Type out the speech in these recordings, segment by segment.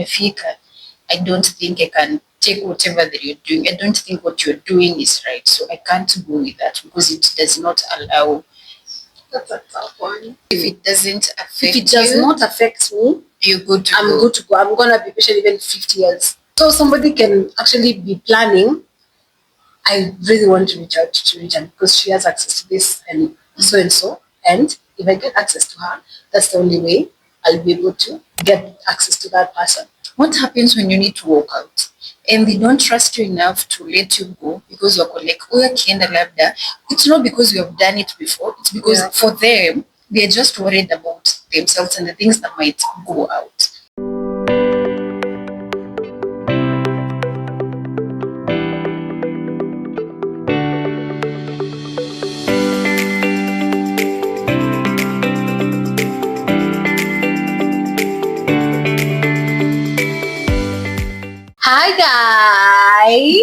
imefika, I don't think I can take whatever that you're doing. I don't think what you're doing is right. So I can't go with that because it does not allow. That's a tough one. If it doesn't affect If it does not affect me, you're good to I'm go. good to go. I'm gonna be patient even 50 years. So somebody can actually be planning. I really want to reach out to Regina because she has access to this and so and so. And if I get access to her, that's the only way I'll be able to get access to that person. What happens when you need to walk out and they don't trust you enough to let you go because you're like, kienda labda? It's not because you have done it before. It's because for them, they're just worried about themselves and the things that might go out. Hi guys!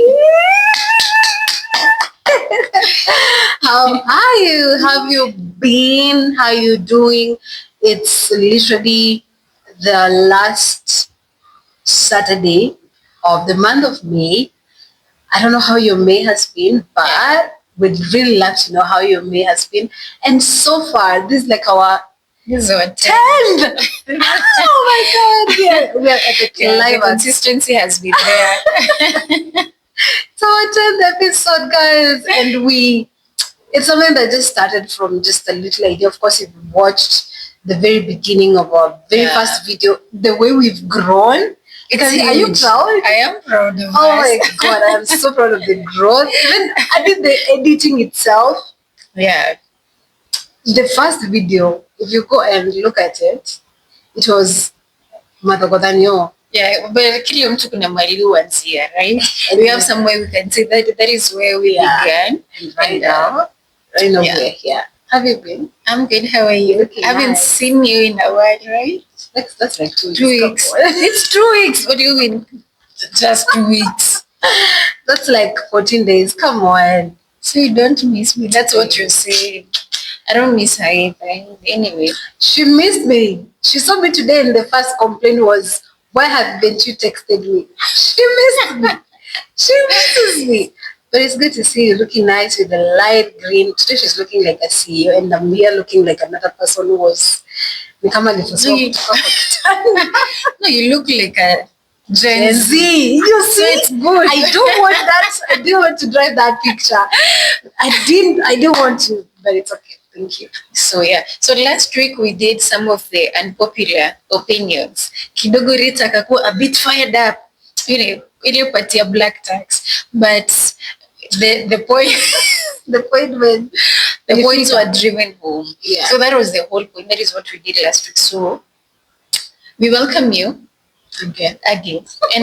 How are you? Have you been? How you doing? It's literally the last Saturday of the month of May. I don't know how your May has been, but we'd really love to know how your May has been. And so far, this is like our 10th. Oh my God! We are at the climax. The consistency has been there. So 10th episode, guys, and it's something that just started from just a little idea. Of course, if you watched the very beginning of our very first video, the way we've grown. Are you proud? I am proud of Oh my God, I am so proud of the growth. Even I did the editing itself. Yeah. The first video, if you go and look at it, it was Matagodanyo. Yeah, but kila mtu kuna mahali huanzia, right? And we have somewhere we can say that is where we began. And right now we're here. Have you been? I'm good. How are you? I haven't seen you in a while, right? That's like 2 weeks. It's 2 weeks. What do you mean? Just 2 weeks. That's like 14 days. Come on. So you don't miss me. That's what you're saying. I don't miss her either. Anyway. She missed me. She saw me today and the first complaint was, why haven't you texted me? She missed me. She misses me. But it's good to see you looking nice with the light green. Today she's looking like a CEO and I'm here looking like another person who was become a little No, you look like a Gen Z. You see? It's good. I don't want that. I didn't want to drive that picture. I didn't want to, but it's okay. Thank you. So last week we did some of the unpopular opinions. Kidogo Rita akakuwa a bit fired up, ile part ya black tax, but the point the points were driven home. Yeah. So that was the whole point. That is what we did last week. So we welcome you again and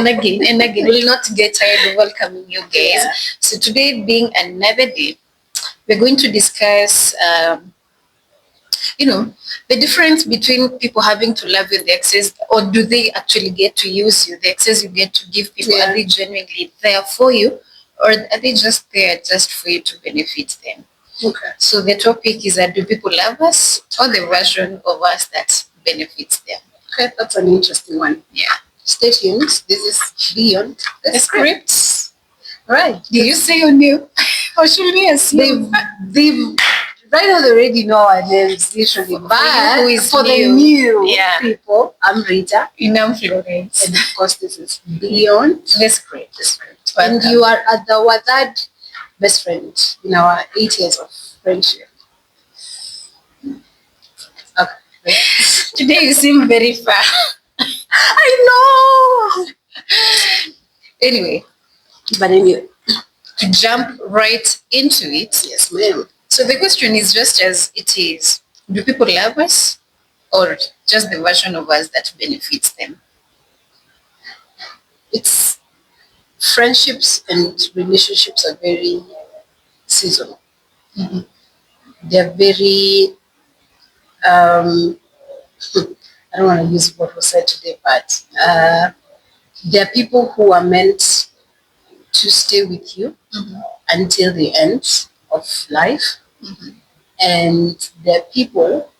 again and again. We'll not get tired of welcoming you guys. Yeah. So today being another day, we're going to discuss, the difference between people having to love you, the access, or do they actually get to use you? The access you get to give people, are they genuinely there for you, or are they just there just for you to benefit them? Okay. So the topic is do people love us, or the version of us that benefits them? Okay, that's an interesting one. Yeah. Stay tuned. This is Beyond the Script. Right. Did you say your name? Or should we assume? They've right now they already know our names literally. But for the new people, I'm Rita. And I'm Florence. And of course this is Beyond the Script. And you are our third best friend in our 8 years of friendship. Okay. Today you seem very far. I know. Anyway, to jump right into it. Yes, ma'am. So the question is just as it is. Do people love us, or just the version of us that benefits them? It's friendships and relationships are very seasonal. Mm-hmm. They're very I don't want to use what was said today, but there are people who are meant to stay with you until the end of life. Mm-hmm. And there are people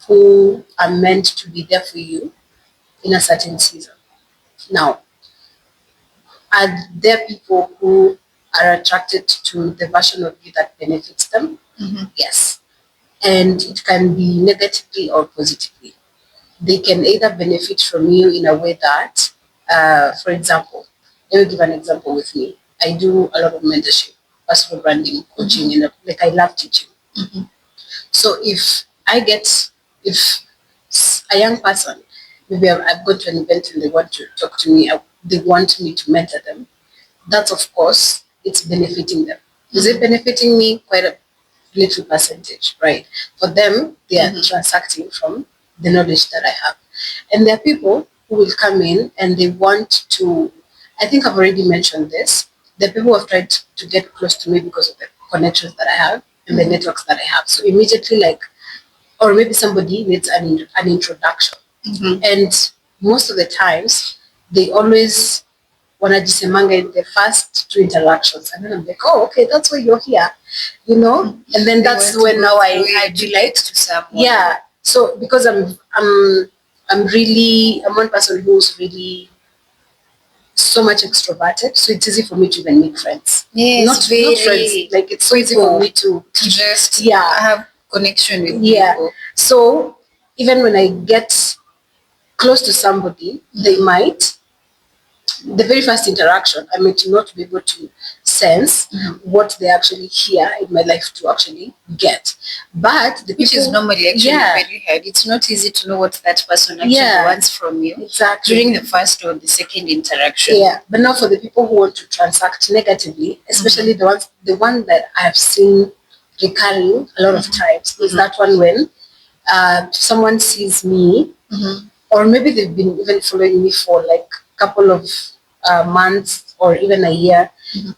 who are meant to be there for you in a certain season. Now, are there people who are attracted to the version of you that benefits them? Yes. And it can be negatively or positively. They can either benefit from you in a way that, for example, let me give an example with me. I do a lot of mentorship, personal branding, coaching, and like I love teaching. So if a young person, maybe I've gone to an event and they want to talk to me, they want me to mentor them, that's of course, it's benefiting them. Is it benefiting me? Quite a little percentage, right? For them, they are transacting from the knowledge that I have. And there are people who will come in and they want to, I think I've already mentioned this, the people who have tried to get close to me because of the connections that I have and the networks that I have. So immediately like, or maybe somebody needs an introduction. And most of the times, they always wanajisemanga in the first two interactions. And then I'm like, oh, okay, that's why you're here, you know? And then that's when now I be like, to someone. yeah. So because I'm one person who's really so much extroverted, so it's easy for me to even make friends. Yes, not friends. Like it's so easy for me to just yeah have connection with people. So even when I get close to somebody, they might the very first interaction, I might not be able to sense what they actually here in my life to actually get. But the which people, is normally actually very hard. It's not easy to know what that person actually wants from you during the first or the second interaction. Yeah, but now for the people who want to transact negatively, especially the one that I have seen recurring a lot of times is that one when someone sees me, or maybe they've been even following me for like a couple of months or even a year,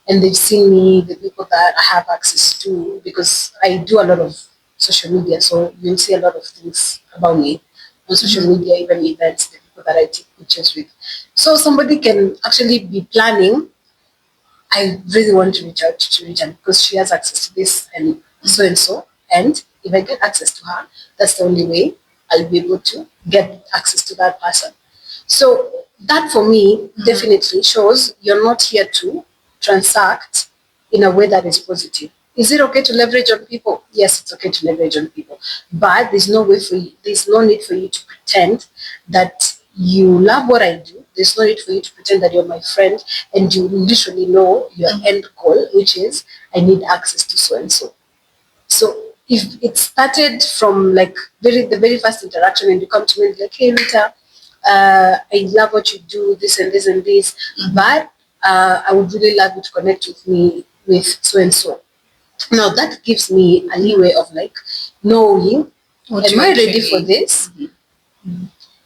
and they've seen me, the people that I have access to, because I do a lot of social media, so you'll see a lot of things about me on social media, even events, the people that I take pictures with. So somebody can actually be planning, I really want to reach out to Regina because she has access to this and so. And if I get access to her, that's the only way I'll be able to get access to that person. So that for me definitely shows you're not here to transact in a way that is positive. Is it okay to leverage on people? Yes, it's okay to leverage on people. But there's no need for you to pretend that you love what I do. There's no need for you to pretend that you're my friend and you literally know your end goal, which is I need access to so and so. So if it started from like the very first interaction and you come to me like, hey Rita, I love what you do, this and this and this, but I would really love you to connect with me with so and so. Now that gives me a leeway of like knowing, am I ready for this?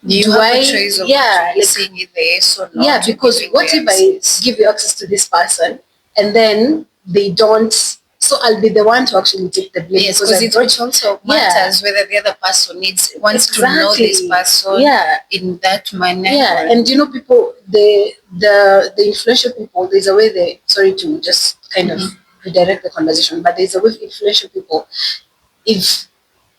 Do have a choice of saying it yes or no? Yeah, because what if I give you access to this person and then they don't? So I'll be the one to actually take the blame. Yes, because it also matters whether the other person wants to know this person in that manner. Yeah, and you know, people, the influential people, there's a way they, sorry to just kind of redirect the conversation, but there's a way influential people, if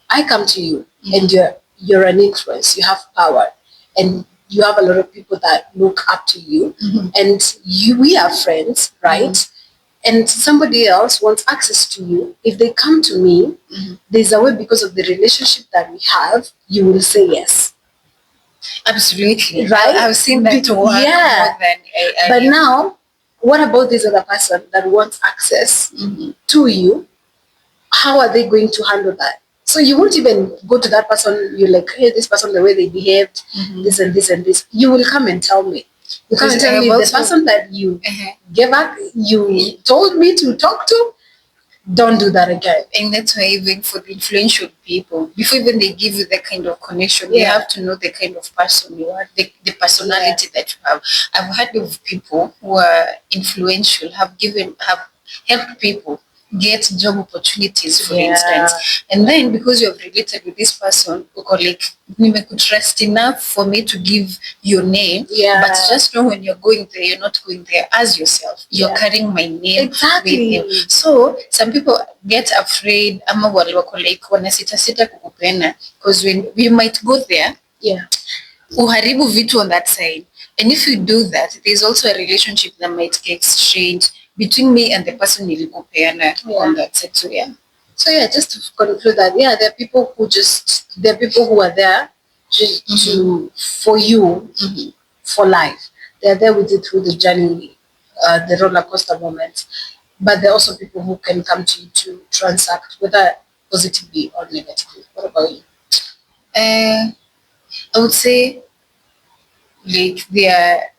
I come to you and you're an influence, you have power, and you have a lot of people that look up to you, and we are friends, right? And somebody else wants access to you. If they come to me, there's a way because of the relationship that we have, you will say yes. Absolutely. Right? I've seen that work more than But now, what about this other person that wants access to you? How are they going to handle that? So you won't even go to that person, you're like, hey, this person, the way they behaved, this and this and this. You will come and tell me. You come and tell me the person that you gave up, you told me to talk to, don't do that again. And that's why even for the influential people, before even they give you that kind of connection, you have to know the kind of person you are, the personality that you have. I've heard of people who are influential, have helped people get job opportunities, for instance. And then because you have related with this person, like, trust enough for me to give your name, but just know when you're going there, you're not going there as yourself. You're carrying my name with you. So some people get afraid, ama wako like wanasita kukupenda, because when we might go there, uharibu vitu on that side. And if you do that, there's also a relationship that might get strained between me and the person nilikupeana on that set. So yeah. So yeah, just to conclude that, yeah, there are people who are there to for you for life. They're there with you through the journey, the roller coaster moments. But there are also people who can come to you to transact, whether positively or negatively. What about you? I would say like they are,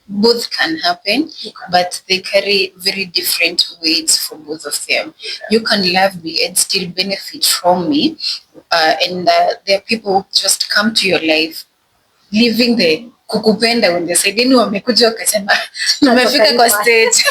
both can happen, but they carry very different weights for both of them. You can love me and still benefit from me, and there are people who just come to your life living the kukupenda when they said yani wamekuja wakasema tumefika kwa stage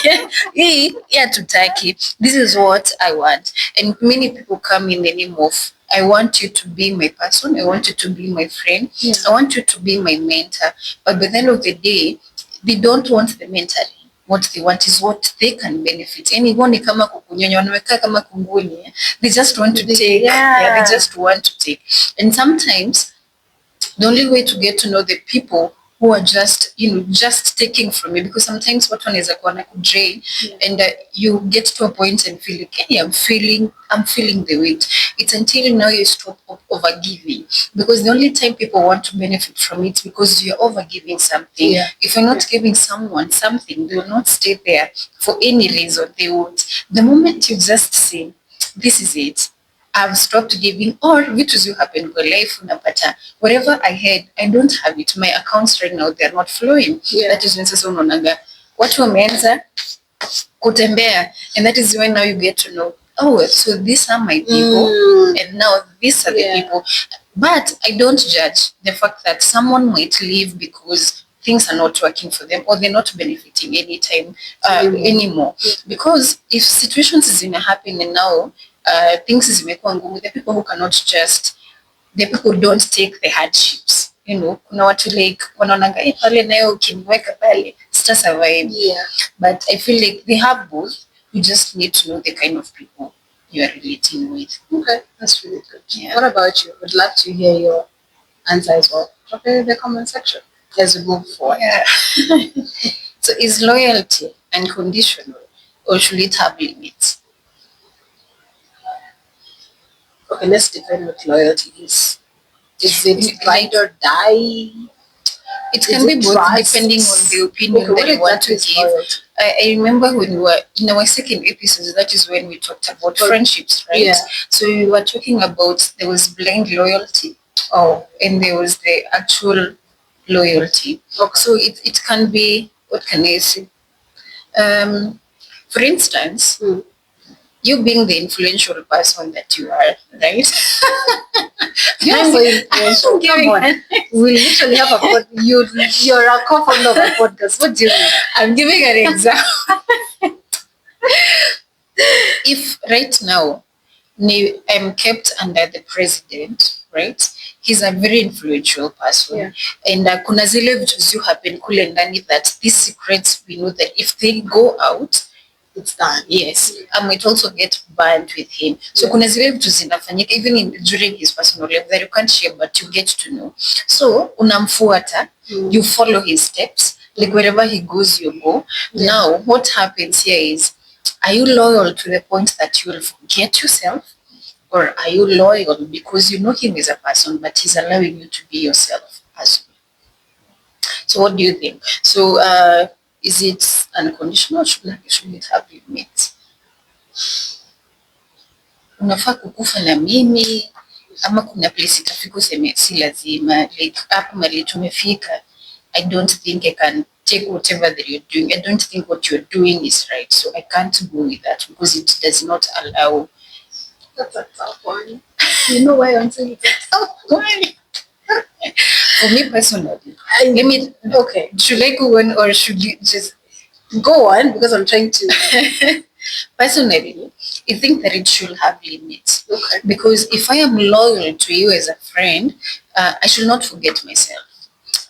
hii hatutaki, this is what I want. And many people come in the name of I want you to be my person, I want you to be my friend, I want you to be my mentor, but by the end of the day they don't want the mentoring. What they want is what they can benefit. Yani huoni kama kukunyonya, wanawekaa kama kunguni, they just want to take, they just want to take. And sometimes the only way to get to know the people who are just just taking from you, because sometimes what one is a drain, and you get to a point and feel like, hey, I'm feeling the weight. It's until now you stop overgiving, because the only time people want to benefit from it because you're overgiving something. If you're not giving someone something, they will not stay there for any reason. They would, the moment you just say this is it, I've stopped giving, or vitu zi happen kwa life unapata whatever I had I don't have it, my accounts right now they're not flowing. That is when sasa unaonaga watu wameanza kutembea, and that is when now you get to know, oh, so these are my people, and now these are the people. But I don't judge the fact that someone might leave because things are not working for them, or they're not benefiting anytime anymore. Because if situations is gonna happen and now things is zimekuwa ngumu, the people who cannot just, the people who don't take the hardships, kuna watu like wanaonanga pale nayo ukiniweka pale sita survive. But I feel like they have both. You just need to know the kind of people you are relating with. Okay, that's really good. What about you? Would love to hear your answer as well. Drop it in the comment section as we move forward. So is loyalty unconditional, or should it have limits? Okay, let's define what loyalty is. Is it ride or die? It can be both, depending on the opinion that you want to give. I remember when we were in our second episode, that is when we talked about friendships, right? So we were talking about there was blind loyalty, and there was the actual loyalty. So it can be, what can I say? For instance, you being the influential person that you are, right? You're so influential. Come on. We literally have a pod. You're a co-founder of a podcast. What do you mean? I'm giving an example. If right now I'm kept under the president, right? He's a very influential person. And kuna zile vitu zi happen kule ndani that these secrets, we know that if they go out, it's done. Yes. I might also get burned with him. So kuna zile vitu zinafanyika even during his personal life that you can't share, but you get to know. So unamfuata, you follow his steps, like wherever he goes you go. Now what happens here is, are you loyal to the point that you will forget yourself, or are you loyal because you know him as a person but he's allowing you to be yourself as well? So what do you think? So is it unconditional, should it have limits? Unafaa kukufa na mimi ama kuna place itafika useme si lazima, like hapa mali tumefika, I don't think I can take whatever that you're doing. I don't think what you're doing is right, so I can't go with that because it does not allow. That's a tough one. You know why I'm saying it's a tough one? For me personally, okay. Should I go on or should you just go on? Because I'm trying to. Personally, I think that it should have limits. Okay. Because if I am loyal to you as a friend, I should not forget myself.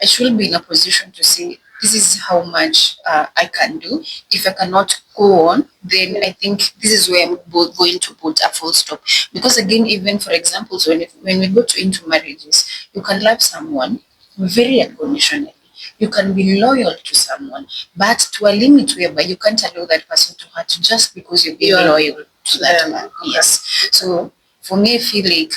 I should be in a position to say, this is how much I can do. If I cannot go on, then I think this is where I'm going to put a full stop. Because again, even for example, when we go into marriages, you can love someone very unconditionally. You can be loyal to someone, but to a limit whereby you can't allow that person to hurt you just because you're being loyal to that man. Okay. Yes. So for me, I feel like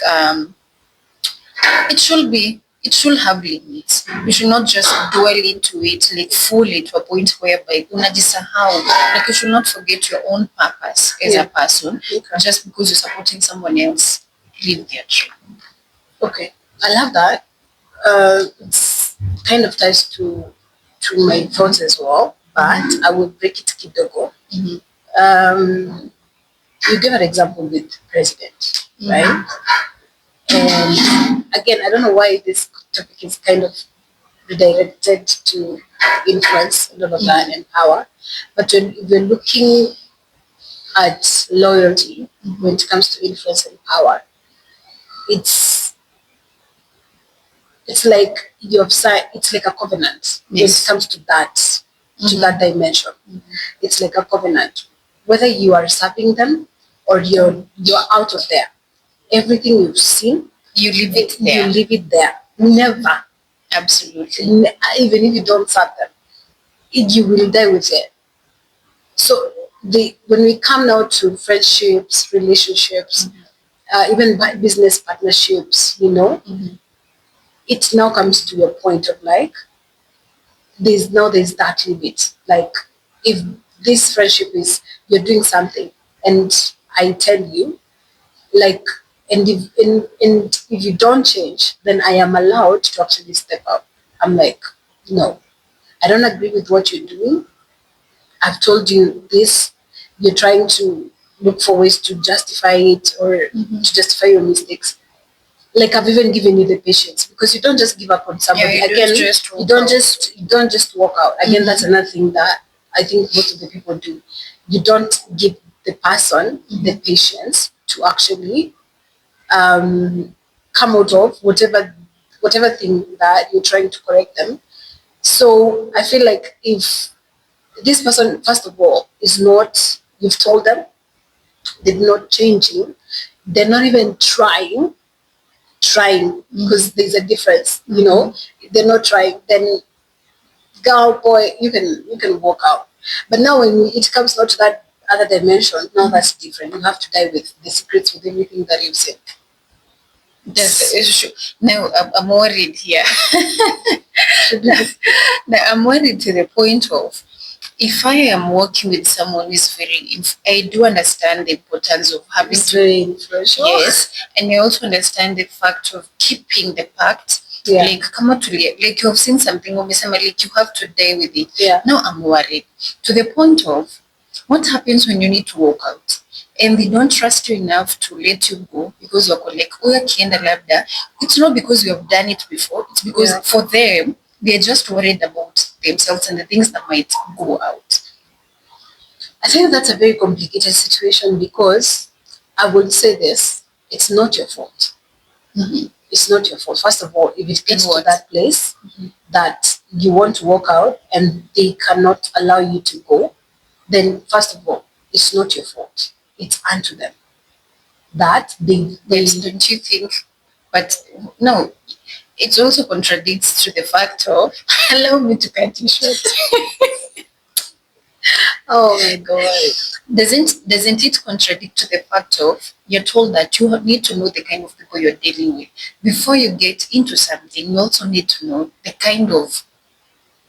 it should have limits. You should not just dwell into it like fully to a point whereby unajisahau. Like you should not forget your own purpose as a person just because you're supporting someone else live their dream. Okay, I love that. It's kind of ties to my thoughts as well, but I will break it kidogo. You gave an example with president, right? And again, I don't know why this topic is kind of redirected to influence and all of that and power, but when we're looking at loyalty when it comes to influence and power, it's like you've signed. It's like a covenant when it comes to that dimension. It's like a covenant, whether you are serving them or you're out of there. Everything you've seen, You leave it there. you leave it there. Never, Absolutely. even if you don't serve them, you will die with it. So when we come now to friendships, relationships, even business partnerships, it now comes to a point of like there's that limit. Like if this friendship is you're doing something and I tell you, like, and if you don't change, then I am allowed to actually step up. I'm like, no, I don't agree with what you're doing. I've told you this. You're trying to look for ways to justify it or to justify your mistakes. Like I've even given you the patience because you don't just give up on somebody. Yeah, You don't just walk out. Again, that's another thing that I think most of the people do. You don't give the person the patience to actually come out of whatever thing that you're trying to correct them. So I feel like if this person, first of all, is not, you've told them, they're not changing, they're not even trying, because there's a difference, they're not trying, then girl, boy, you can walk out. But now when it comes out to that other dimension, now that's different. You have to die with the secrets, with everything that you've said. Now I'm worried here. Now I'm worried to the point of if I am working with someone who is if I do understand the importance of having very influential. Yes, and I also understand the fact of keeping the pact. Yeah. Like come out to like you have seen something like you have to die with it. Yeah. Now I'm worried to the point of what happens when you need to walk out and they don't trust you enough to let you go because you're like uyakienda labda. It's not because you have done it before. It's because for them they're just worried about themselves and the things that might go out. I think that's a very complicated situation because I would say this, it's not your fault. It's not your fault. First of all, if it gets to that place that you want to walk out and they cannot allow you to go, then first of all, it's not your fault. It's unto them. That they don't you think? But no, it also contradicts to the fact of allow me to cut you short. Oh my God. Doesn't it contradict to the fact of you're told that you need to know the kind of people you're dealing with before you get into something? You also need to know the kind of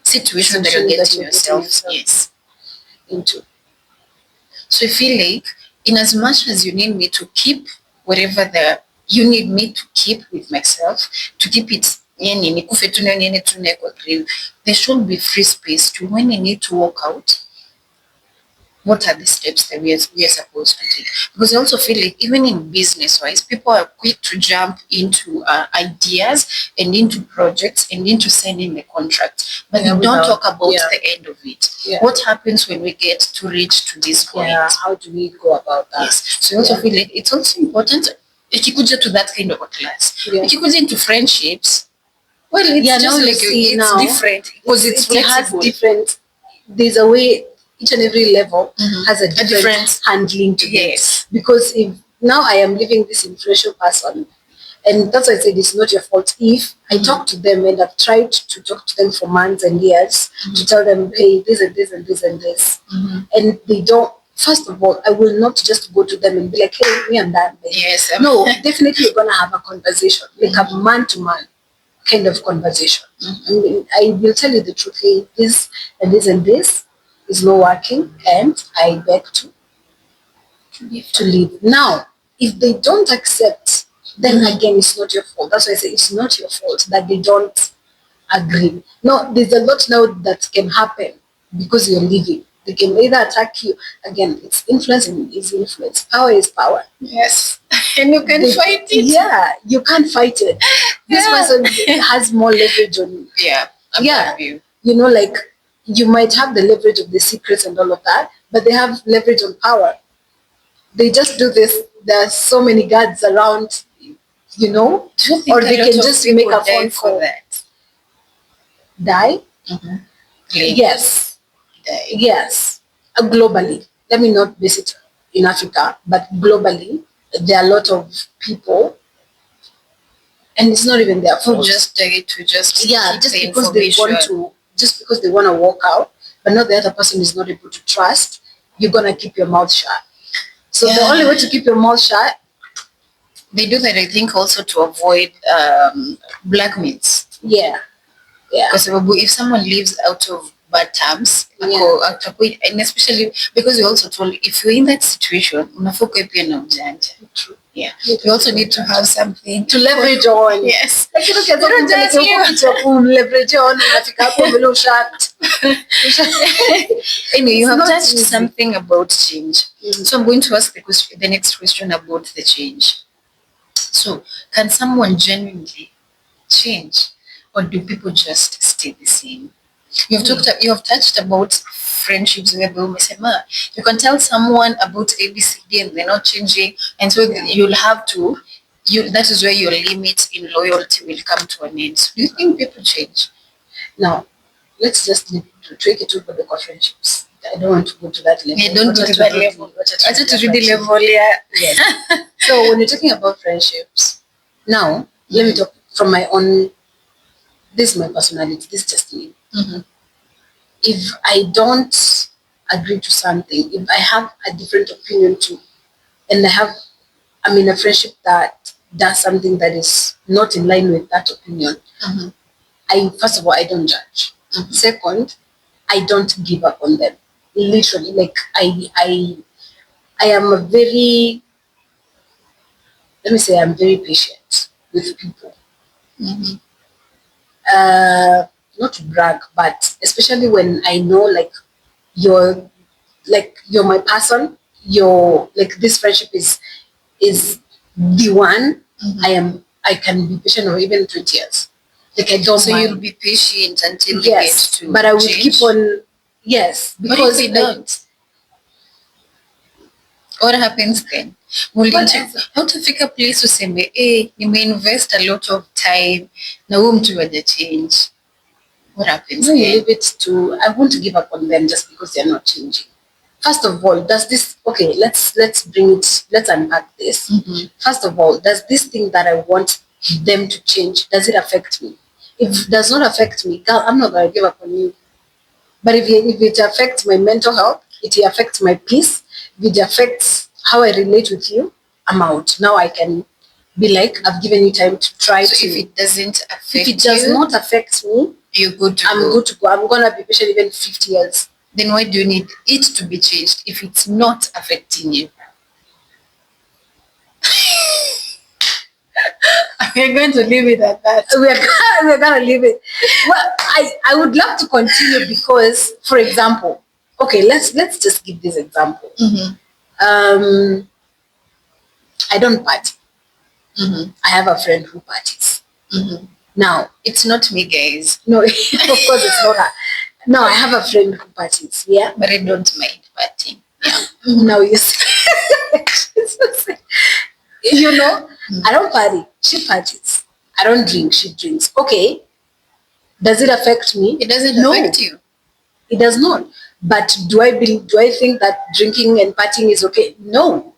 situation that you're getting yourself into. So I feel like in as much as you need me to keep whatever you need me to keep with myself, to keep it there should be free space to when I need to walk out. What are the steps that we are supposed to take? Because I also feel like even in business-wise, people are quick to jump into ideas and into projects and into signing the contract, but we don't talk about the end of it. Yeah. What happens when we get to reach to this point? Yeah, how do we go about that? Yes. So I also feel like it's also important if you could get to that kind of a class. If you could get into friendships, well, it's just like it's different because it has different. There's a way. Each and every level has a different handling to it. Because if now I am leaving this influential person And that's why I said it's not your fault. If I talk to them and I've tried to talk to them for months and years to tell them, hey, this and this and this and this, and they don't, first of all, I will not just go to them and be like, hey, me and that. Yes. No, definitely you're going to have a conversation, like a man to man kind of conversation. I will tell you the truth, hey, this and this and this is not working, and I beg to leave. Now, if they don't accept, then again, it's not your fault. That's why I say it's not your fault that they don't agree. No, there's a lot now that can happen because you're leaving. They can either attack you. Again, it's influence and is influence. Power is power. Yes. And you can fight it. Yeah, you can't fight it. This person has more leverage on you. Yeah. Yeah. You know, like you might have the leverage of the secrets and all of that, but they have leverage on power. They just do this. There are so many guards around, you know, or they can just make a phone call. That. Die? Yes. Die. Yes. Globally. Let me not base it in Africa, but globally, there are a lot of people, and it's not even their fault. Just just because they want to, just because they want to walk out, but not the other person is not able to trust. You're gonna keep your mouth shut. So the only way to keep your mouth shut, they do that, I think, also to avoid blackmails. Yeah. Because if someone lives out of bad terms, and especially because we also told, if you're in that situation, True. Yeah. You also need to have something to leverage on. Yes. Like you look at leverage on. Anyway, you have touched something about change. So I'm going to ask the next question about the change. So can someone genuinely change, or do people just stay the same? You have touched about friendships where you can tell someone about ABCD and they're not changing, and so you'll have to that is where your limit in loyalty will come to an end. So do you think people change? Now, let's just take it over the friendships. I don't want to go to that level. Yeah, don't go to that level. I just to read the level, yeah. Yes. So when you're talking about friendships, now let me talk from my own. This is my personality. This is just me. If I don't agree to something, if I have a different opinion too, and I'm in a friendship that does something that is not in line with that opinion, first of all, I don't judge. Second, I don't give up on them. Literally, like I am I'm very patient with people. Not to brag, but especially when I know you're you're my person, you're like this friendship is the one. I can be patient or even 20 years. Like I don't So mind. you'll be patient until you get to but I will change? keep on. Yes, because if we don't, what happens then? Hautafika place useme nimeinvest a lot of time na huyu mtu haja change. What happens then? You leave it to, I won't give up on them just because they're not changing. First of all, does this, okay, let's unpack this. First of all, does this thing that I want them to change, does it affect me? If it does not affect me, girl, I'm not going to give up on you. But if it affects my mental health, it affects my peace, if it affects how I relate with you, I'm out. Now I can be like, I've given you time to try. So if it doesn't affect you, if it does not affect me, you're good to go. I'm good to go. I'm going to be patient even 50 years. Then why do you need it to be changed if it's not affecting you? We're going to leave it at that. We're going to leave it. Well, I would love to continue because, for example, okay, let's just give this example. I don't party. I have a friend who parties. Now, it's not me, guys. No, of course it's not her. No, I have a friend who parties, yeah? But I don't mind partying. Yeah. Now you see. You know, I don't party. She parties. I don't drink. She drinks. Okay. Does it affect me? It doesn't affect you. It does not. But do I think that drinking and partying is okay? No.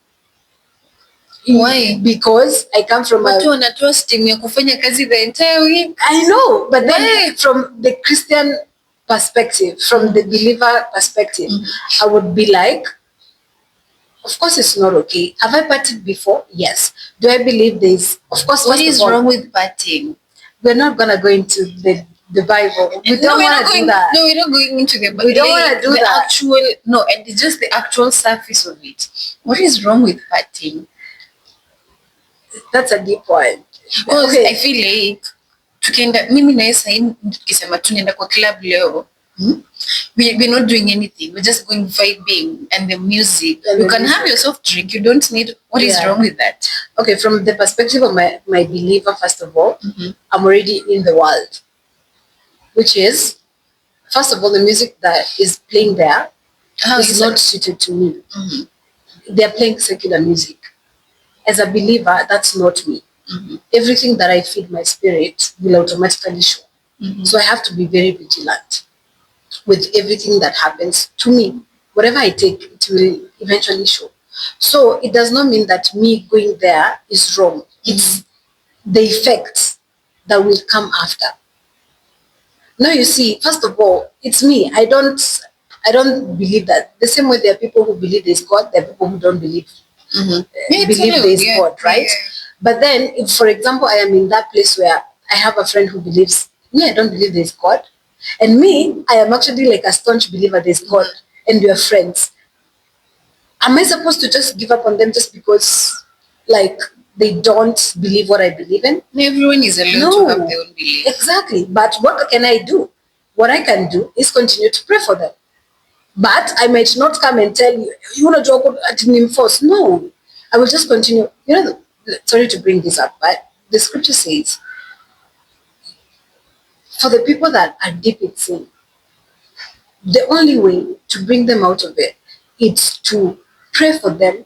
Why? Because I come from watu wanatoa steam ya kufanya kazi the entire week. I know, but then from the Christian perspective, from the believer perspective, I would be like, of course it's not okay. Have I partied before? Yes. Do I believe this? Of course. What is wrong with partying? We're not gonna go into the Bible. We don't want to do that. No, we're not going into the Bible. We don't want to do that. And it's just the actual surface of it. What is wrong with partying? That's a deep one. Because I feel like tukienda mimi na yeye tukisema tunaenda kwa club leo, we're not doing anything. We're just going vibing and the music. You can have your soft drink. You don't need. What is wrong with that? Okay, from the perspective of my believer, first of all, I'm already in the world, which is, first of all, the music that is playing there is not suited to me. They're playing secular music. As a believer, that's not me. Everything that I feed my spirit will automatically show. So I have to be very vigilant with everything that happens to me. Whatever I take, it will eventually show. So it does not mean that me going there is wrong. It's the effects that will come after. Now you see, first of all, it's me. I don't believe that. The same way there are people who believe there's God, there are people who don't believe believe there's God, right? But then, if, for example, I am in that place where I have a friend who believes, I don't believe there's God. And me, I am actually like a staunch believer there's God, and we are friends. Am I supposed to just give up on them just because, like, they don't believe what I believe in? Everyone is allowed to have their own belief. Exactly. But what can I do? What I can do is continue to pray for them. But I might not come and tell you, you want to talk at me first. No, I will just continue. Sorry to bring this up, but the scripture says, for the people that are deep in sin, the only way to bring them out of it is to pray for them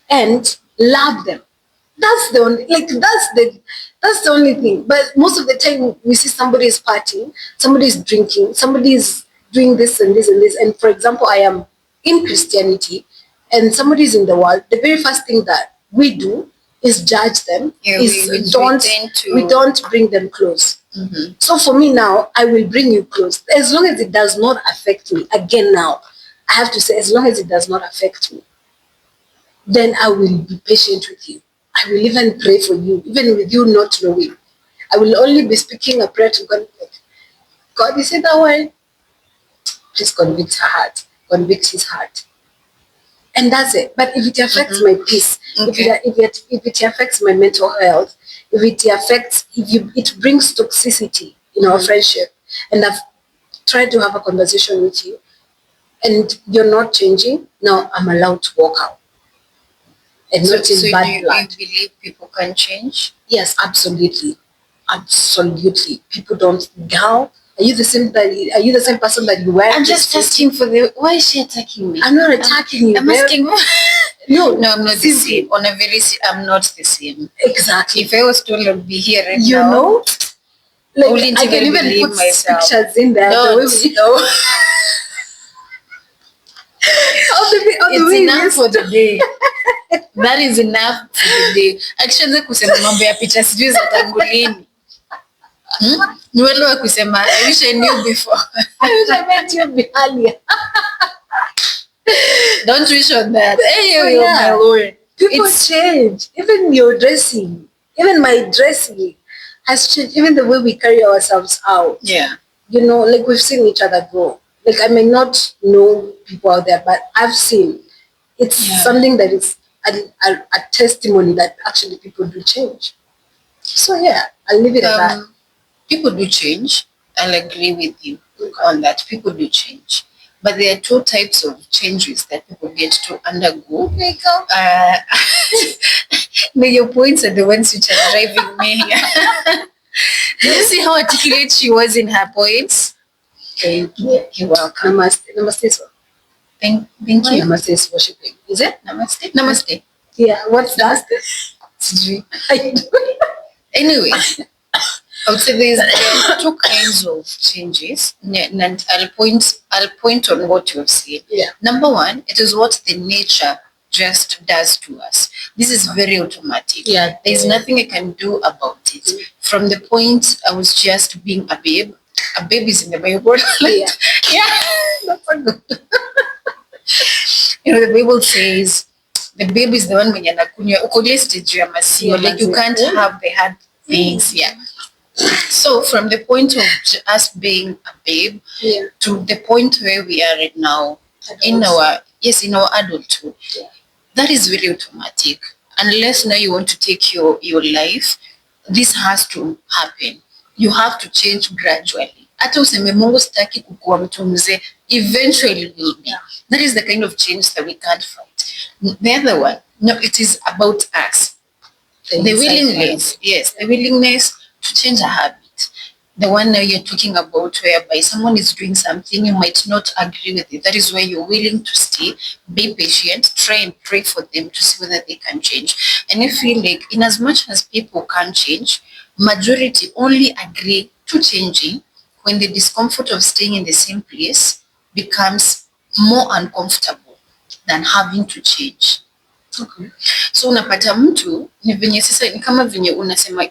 and love them. That's the only, that's the only thing. But most of the time we see somebody is partying, somebody is drinking, somebody is doing this and this and this. And for example, I am in Christianity and somebody is in the world. The very first thing that we do is judge them. We don't bring them close. So for me now, I will bring you close. As long as it does not affect me. Again now, I have to say, as long as it does not affect me, then I will be patient with you. I will even pray for you, even with you not knowing. I will only be speaking a prayer to God. God, is it that way? Please convict her heart. Convict his heart. And that's it. But if it affects my peace, if it affects my mental health, it brings toxicity in our friendship, and I've tried to have a conversation with you, and you're not changing, now I'm allowed to walk out. And not in bad blood. Do you believe people can change? Yes, absolutely. Absolutely. People don't. Girl, are you the same person that you were? I'm just asking for why is she attacking me? I'm not attacking you. I'm asking. No, I'm not the same. I'm not the same. Exactly. If I was told I'd be here right now. You know? Like, I can even put myself. Pictures in there. No. It's enough for the day. That is enough for the day. Actually, kusema mambo ya picha sijui za tangu lini. Ni wale wa kusema I wish I knew before. I wish I met you earlier. Don't wish on that. Hey, my Lord. People change. Even your dressing, even my dressing has changed. Even the way we carry ourselves out. Yeah. Like we've seen each other grow. Like I may not know people out there, but I've seen. It's something that is a testimony that actually people do change. So yeah, I'll leave it at that. People do change. I'll agree with you on that. People do change. But there are two types of changes that people get to undergo. Your points are the ones which are driving me here. Do you see how articulate she was in her points? Thank you. You're welcome. Namaste, sir. Thank you. Namaste is worshiping. Is it? Namaste. Namaste. Yeah, what's that? Anyway, I would say there are two kinds of changes, and I'll point on what you have said. Yeah. Number one, it is what the nature just does to us. This is very automatic. Yeah. There's nothing I can do about it. From the point I was just being a babe is in the Bible. Yeah. Yeah, that's a good. The Bible says the babe is the one when you're uko ile stage ya masio, like you can't have the hard things. Yeah. So from the point of us being a babe to the point where we are right now in our adulthood, that is very automatic. Unless now you want to take your life, this has to happen. You have to change gradually. Hata useme Mungu sitaki kukuwa mtu mzee, eventually will be. That is the kind of change that we can't fight. The other one, no, it is about us. The willingness, yes, the willingness to change a habit. The one now you're talking about whereby someone is doing something, you might not agree with it. That is where you're willing to stay, be patient, try and pray for them to see whether they can change. And I feel like in as much as people can change, majority only agree to changing when the discomfort of staying in the same place becomes more uncomfortable than having to change. Okay. So unapata mtu ni venye sasa ni kama venye unasema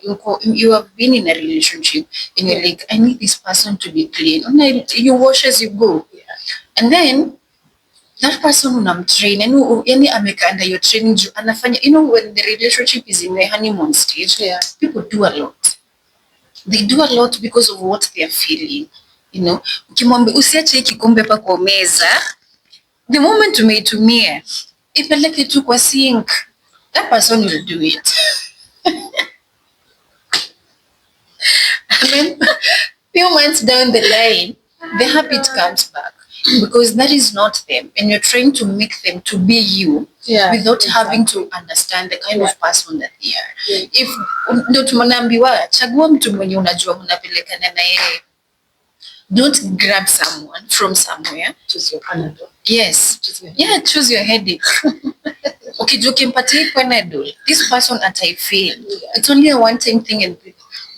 you have been in a relationship and you're like I need this person to be clean. You wash as you go. Yeah. And then that person unamtrain yani amekaa under your training anafanya when the relationship is in the honeymoon stage, people do a lot. They do a lot because of what they are feeling. Ukimwambia usiache kikombe hapa kwa meza, the moment umeitumia ipeleke tu kwa sink, that person will do it. And then few months down the line, the habit comes back because that is not them, and you're trying to make them to be you without having to understand the kind of person that they are. If ndo tumeambiwa chagua mtu mwenye unajua mnapelekana na yeye. Don't grab someone from somewhere. Choose your Panadol. Yes. Choose your headache. Okay, ukimpatia Panadol, this person ataifeel. It's only a one-time thing.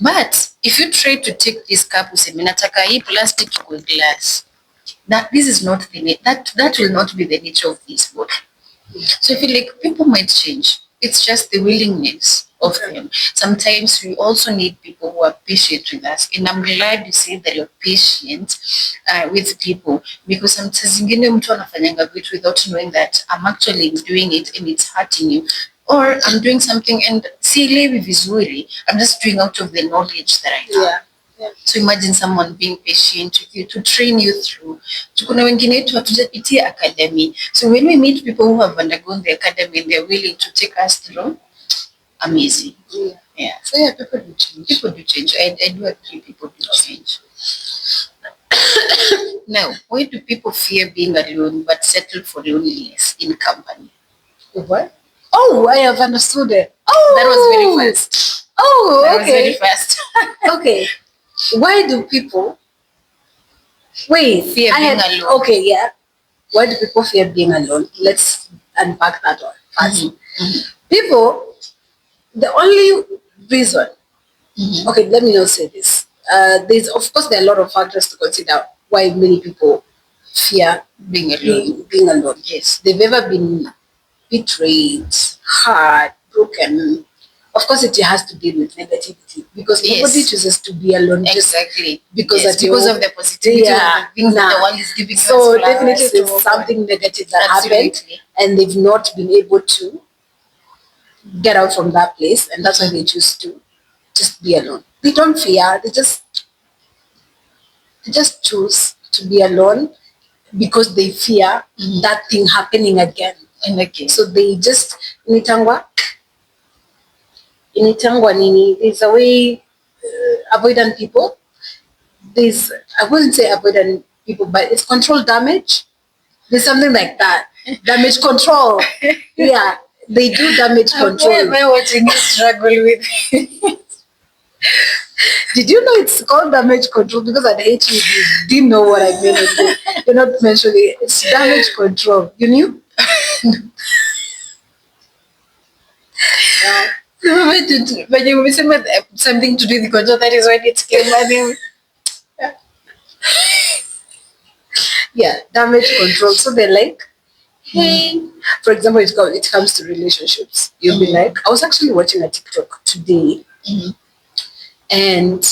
But if you try to take this cup, useme nataka hii plastic to glass, this is not that will not be the nature of this bottle. So I feel like people might change. It's just the willingness of them. Sometimes we also need people who are patient with us. And I'm glad you say that you're patient with people, because sometimes zingine mtu anafanyanga vitu without knowing that I'm actually doing it and it's hurting you. Or I'm doing something and sielewi vizuri. I'm just doing out of the knowledge that I have. Yeah. So imagine someone being patient with you to train you through. Kuna wengine wetu hatujapitia academy. So when we meet people who have undergone the academy and they're willing to take us through, amazing. Yeah. So people do change. People do change. I do agree people do change. Now, why do people fear being alone but settle for loneliness in company? What? Oh, I have understood it. Oh, that was very fast. Oh, okay. That was very fast. Okay. Why do people fear being alone? Okay, yeah. Why do people fear being alone? Let's unpack that one first. People, the only reason, okay, let me not say this. There are a lot of factors to consider why many people fear being alone. Being alone. Yes, they've ever been betrayed, hurt, broken. Of course, it has to deal with negativity, because nobody chooses to be alone. Exactly. Because of the positivity of the things that the world is giving us. So definitely there's something negative that happened, and they've not been able to get out from that place, and that's why they choose to just be alone. They don't fear, they just choose to be alone because they fear that thing happening again and again. So they just initangwa nini, there's a way, avoidant people, I wouldn't say avoidant people, but it's control damage. There's something like that. Damage control. Yeah, they do damage control. Why am I watching you struggle with it? Did you know it's called damage control? Because at HE you didn't know what I mean. You're not mentioning it. It's damage control. You knew? But you mentioned something to do with control. That is why it came. Yeah, damage control. So they're like, Hey, for example, it comes to relationships. You'll be like, I was actually watching a TikTok today, and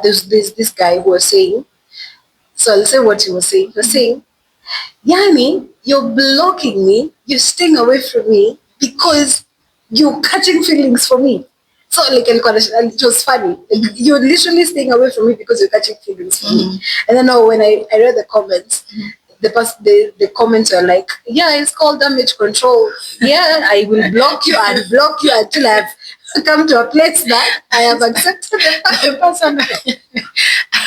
there's this guy who was saying, so I'll say what he was saying. He was saying, Yani, you're blocking me, you're staying away from me because you're catching feelings for me. So like and it was funny. Like, you're literally staying away from me because you're catching feelings for me. And then now when I read the comments, the comments are like, yeah, it's called damage control. Yeah, I will block you and block you until I've come to a place that I have accepted the person.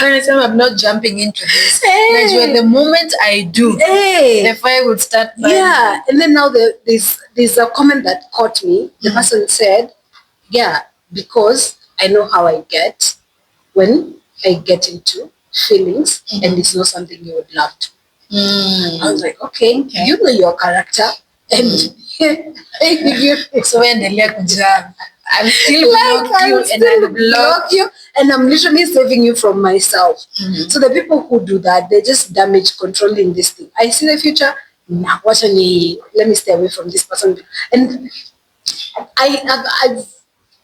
Anytime I'm not jumping into this, Hey. like the moment I do, the fire would start burning. Yeah, and then now there's a comment that caught me. The person said, yeah, because I know how I get when I get into feelings and it's not something you would love to. I was like, okay, you know your character and So endelea kujam. I'm still like block you and still I'll block you and I'm literally saving you from myself. So the people who do that, they just damage controlling this thing. I see the future. Nah, let me stay away from this person. And I've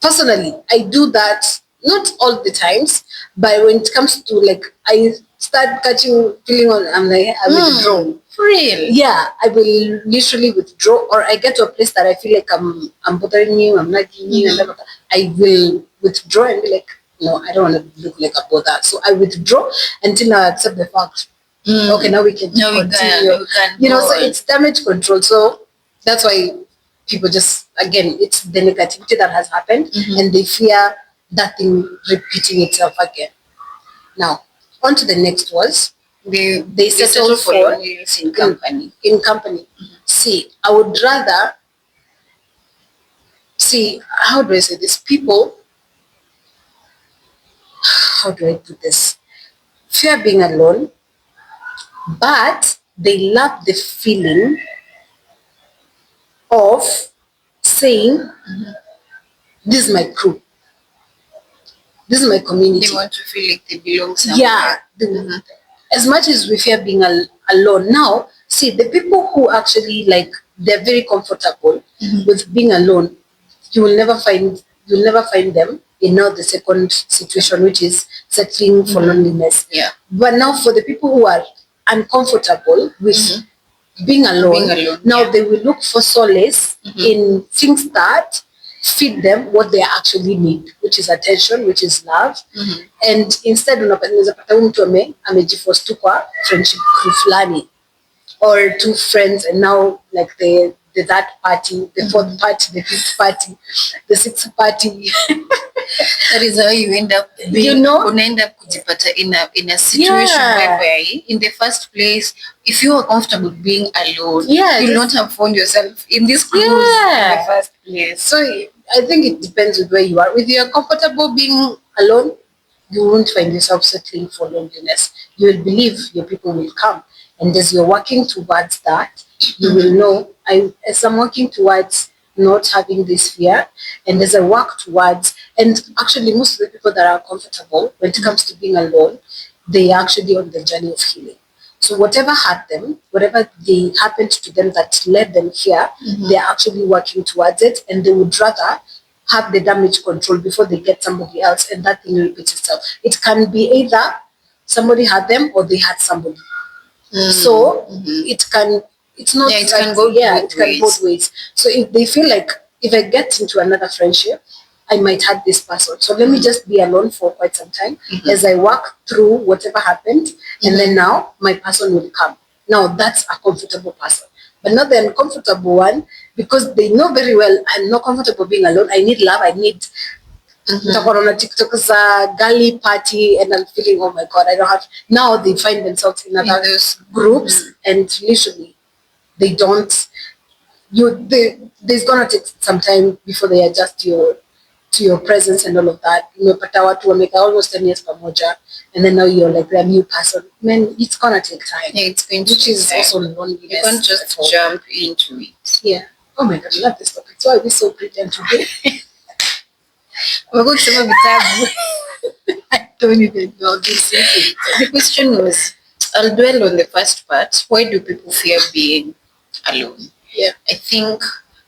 personally, I do that not all the times, but when it comes to like, I start catching feeling on, I'm like, I withdraw. For real? Yeah, I will literally withdraw, or I get to a place that I feel like I'm bothering you, I'm nagging you, and blah, blah, blah. I will withdraw and be like, no, I don't want to look like a bother. So I withdraw until I accept the fact. Okay, now we can continue. We can you know, go so on. it's damage control. So that's why people just, again, it's the negativity that has happened, and they fear that thing repeating itself again. Now, on to the next was they settle for loneliness in company. In company. See, I would rather see, how do I say this? People, how do I put this? Fear being alone, but they love the feeling of saying, this is my crew, this is my community. They want to feel like they belong somewhere. Yeah. As much as we fear being alone, now, see, the people who actually like, they're very comfortable with being alone, you'll never find them in now the second situation, which is settling for loneliness. Yeah. But now for the people who are uncomfortable with being alone, now they will look for solace in things that feed them what they actually need, which is attention, which is love. And instead unaweza pata huyu mtu amejiforce tu kwa friendship crew fulani, or two friends, and now like the that party, the fourth party, the fifth party, the sixth party. That is how you end up being, You know? unaenda kujipata in a situation where in the first place, if you are comfortable being alone, you'll not have found yourself in this cruise in the first place. So I think it depends with where you are. If you're comfortable being alone, you won't find yourself settling for loneliness. You will believe your people will come. And as you're working towards that, you will know, as I'm working towards not having this fear, and as I work towards, and actually most of the people that are comfortable when it comes to being alone, they are actually on the journey of healing. So whatever hurt them, whatever they happened to them that led them here, they're actually working towards it, and they would rather have the damage control before they get somebody else, and that thing repeats itself. It can be either somebody had them or they had somebody. So it's not, it can go both ways. So if they feel like, if I get into another friendship, I might have this person. So let me just be alone for quite some time as I work through whatever happened, and then now my person will come. Now that's a comfortable person, but not the uncomfortable one, because they know very well I'm not comfortable being alone. I need love. I need TikTok is a galley party, and I'm feeling, oh my god, I don't have. Now they find themselves in other groups, and literally they don't. There's gonna take some time before they adjust to your presence and all of that. Umepata watu wameka almost 10 years pamoja, and then now you're like the new person. Man, it's gonna take time. Yeah, it's going to which is time. Also loneliness. You can't just jump into it. Yeah. Oh my god, I love this topic. So I was so brilliant today. We're going to some vitabu. I don't even know this. The question was, I'll dwell on the first part. Why do people fear being alone? Yeah. I think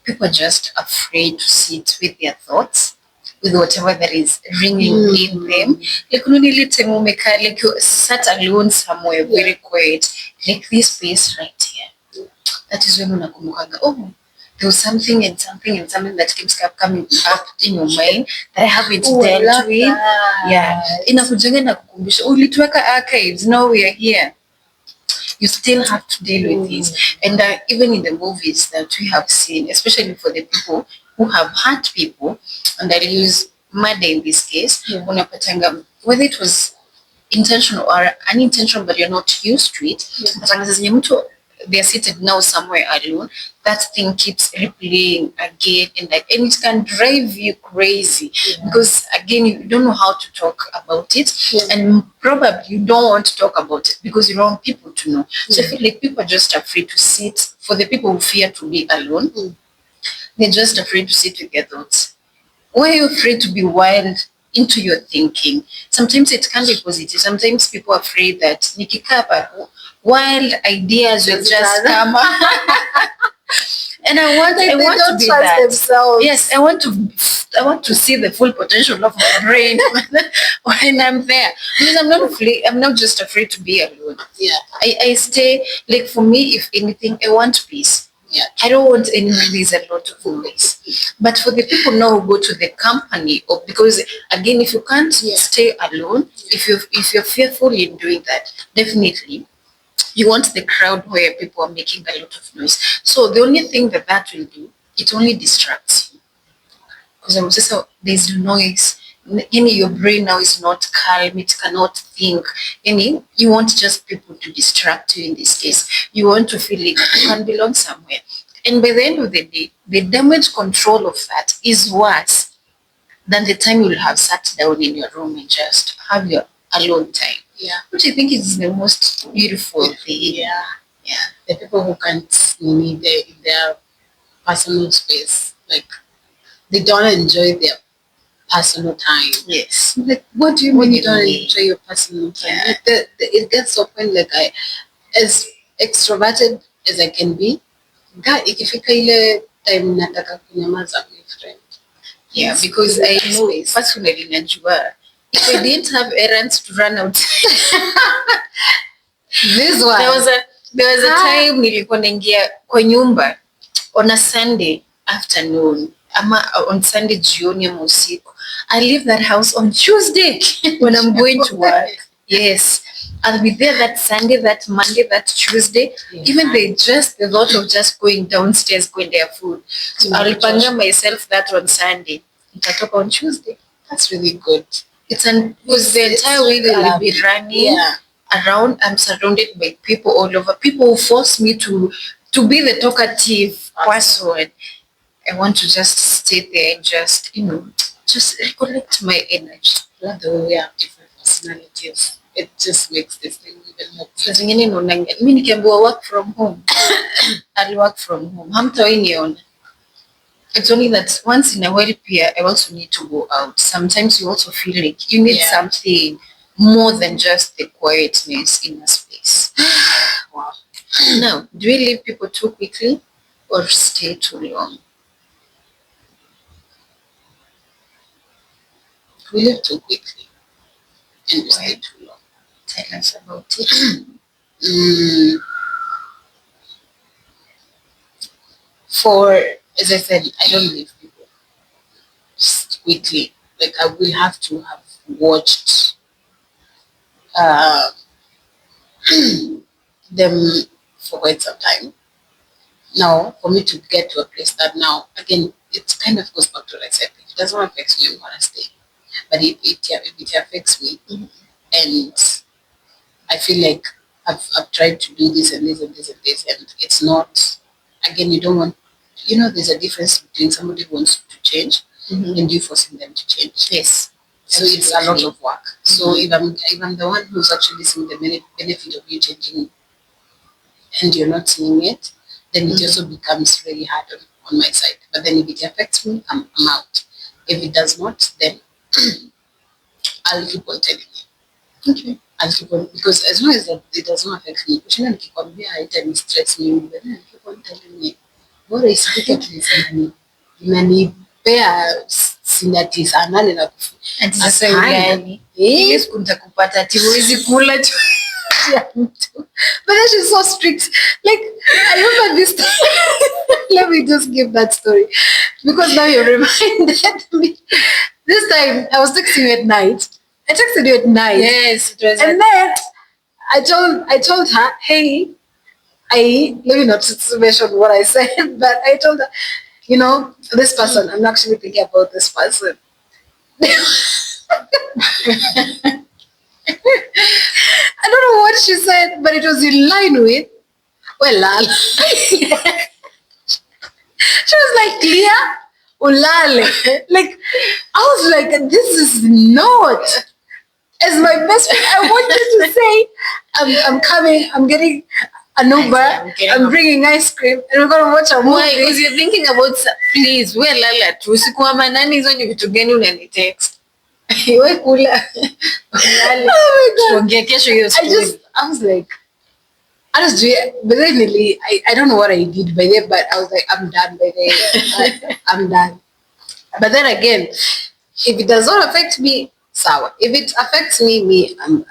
people are just afraid to sit with their thoughts, with whatever that is ringing in them. Like, no, like you sat alone somewhere, very quiet, like this space right here. That is when unakumbukaga, oh, there was something and something and something that keeps coming up in your mind that I haven't dealt with. That. Yeah. Inakujanga na kukumbusha, ulituweka archives, now we are here. You still have to deal with this. And even in the movies that we have seen, especially for the people who have hurt people, and I'll use murder in this case, unapatanga, whether it was intentional or unintentional, but you're not used to it, they're seated now somewhere alone, that thing keeps replaying again and it can drive you crazy because again you don't know how to talk about it and probably you don't want to talk about it because you don't want people to know. So I feel like people are just afraid to sit. For the people who fear to be alone, they're just afraid to sit with their thoughts. Why are you afraid to be wild into your thinking? Sometimes it can be positive. Sometimes people are afraid that nikikapa, wild ideas will just come up. And I want to be that. Themselves. Yes, I want to see the full potential of my brain when I'm there. Because I'm not just afraid to be alone. Yeah. I stay, like for me, if anything, I want peace. Yeah. I don't want anywhere there's a lot of noise. But for the people now who go to the company, or because again, if you can't stay alone, if you're fearful in doing that, definitely you want the crowd where people are making a lot of noise. So the only thing that will do, it only distracts you. Because I was just there's noise. Your brain now is not calm, it cannot think. You want just people to distract you in this case. You want to feel like you can belong somewhere. And by the end of the day, the damage control of that is worse than the time you'll have sat down in your room and just have your alone time. Yeah. Which I think is the most beautiful thing. Yeah. Yeah. The people who can't need their personal space, like they don't enjoy their personal time. Yes. Like, what do you mean you don't enjoy your personal time? Yeah. Like it gets to a point like as extroverted as I can be, ikifika ile time nataka kunyamaza my friend. Yeah, because I know personally najua if I didn't have errands to run out. This one. There was a time nilikuwa naingia kwa nyumba on a Sunday afternoon ama on Sunday jioni ama usiku. I leave that house on Tuesday when I'm going to work. Yes. I'll be there that Sunday, that Monday, that Tuesday. Yeah. Even the thought of just going downstairs, going there food. So I'll panga myself that on Sunday. Itatoka on Tuesday. That's really good. Because the entire week I'll be running around. I'm surrounded by people all over. People who force me to be the talkative person. I want to just stay there and just recollect my energy. Love the way we have different personalities. It just makes this thing even more. Saa zingine naonanga mimi nikiambiwa work from home, I'll work from home. Hamtawahi niona. It's only that once in a while pia, I also need to go out. Sometimes you also feel like you need something more than just the quietness in a space. Wow. Now, do we leave people too quickly or stay too long? We live too quickly and we stay too long. Tell us about it. As I said, I don't leave people just quickly. Like I will have to have watched them for quite some time. Now, for me to get to a place that now, again, it kind of goes back to what I said. If it doesn't affect me, I'm going to stay. But if it affects me, and I feel like I've tried to do this and this and this and this, and it's not, again, you don't want, there's a difference between somebody who wants to change and you forcing them to change. Yes. So it's a lot of work. So if I'm the one who's actually seeing the benefit of you changing and you're not seeing it, then it also becomes really hard on my side. But then if it affects me, I'm out. If it does not, then I'll keep on telling you. Okay. I'll keep on, because as long as that it does not affect me, kushinda nikikwambia haitani stress mimi, but then I keep on telling you, bora isifike place inanipea sinati saa nane na ati sasa ugali ile siku nitakupata ati huwezi kula tu ya mtu. But then she's so strict. Like, I remember this time. Let me just give that story. Because now you reminded me. This time, I was texting you at night. I texted you at night. Yes, it was. And then I told her, hey, let me not mention what I said, but I told her, you know, this person, I'm actually thinking about this person. I don't know what she said, but it was in line with, well, lal. She was like, clear, ulale. Like, I was like, this is not. As my best friend, I wanted to say, I'm coming, I'm getting an Uber, I'm bringing ice cream, and we're going to watch a movie. Why? Because you're thinking about, please, wewe lala tu. Usiku wa manane hizo ni vitu gani unanitext? Wewe kula. Oh my God. Tuongee kesho hiyo story. I was like, but then I don't know what I did by then, but I was like, I'm done by then. I'm done. But then again, if it does not affect me, sour. If it affects me, I'm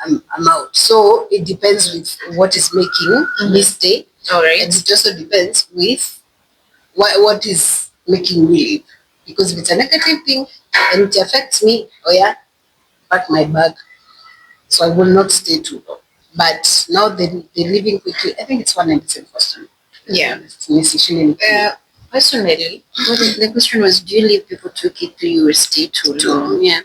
out. So it depends with what is making me stay. All right. And it also depends with what is making me leave. Because if it's a negative thing and it affects me, oh yeah, pack my bag. So I will not stay too long. But now they're leaving quickly. I think it's 197 question. Yeah. Personally, the question was, do you leave people too quickly or stay too long? Yeah.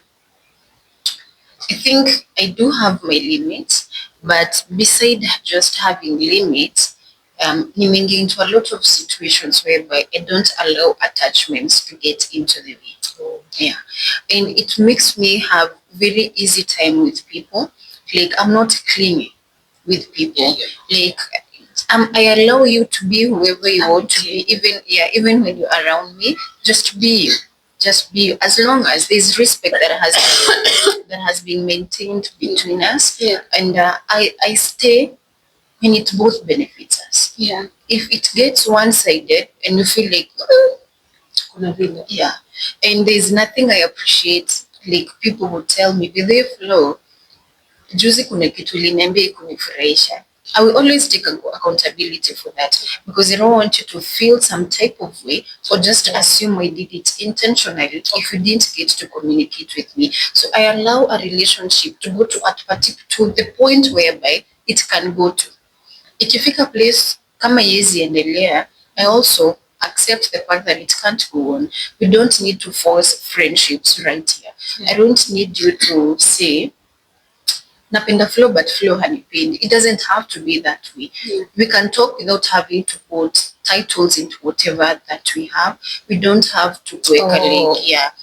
I think I do have my limits, but beside just having limits, nimeingia into a lot of situations whereby I don't allow attachments to get into the way. Yeah. And it makes me have very easy time with people. Like, I'm not clingy with people. Like, I allow you to be whoever you want to be, even when you're around me. Just be you. Just be you. As long as there's respect that has been maintained between us, and I stay when it both benefits us. Yeah. If it gets one-sided and you feel like, and there's nothing I appreciate, like people will tell me, with their flow, juzi kuna kitu liniambia ikunifurahisha. I will always take accountability for that, because I don't want you to feel some type of way or just assume I did it intentionally if you didn't get to communicate with me. So I allow a relationship to go to the point whereby it can go to. Ikifika place kama yezi endelea, I also accept the fact that it can't go on. We don't need to force friendships right here. I don't need you to say, napenda flow but flow hanipendi. It doesn't have to be that way. We can talk without having to put titles into whatever that we have. We don't have to work a link.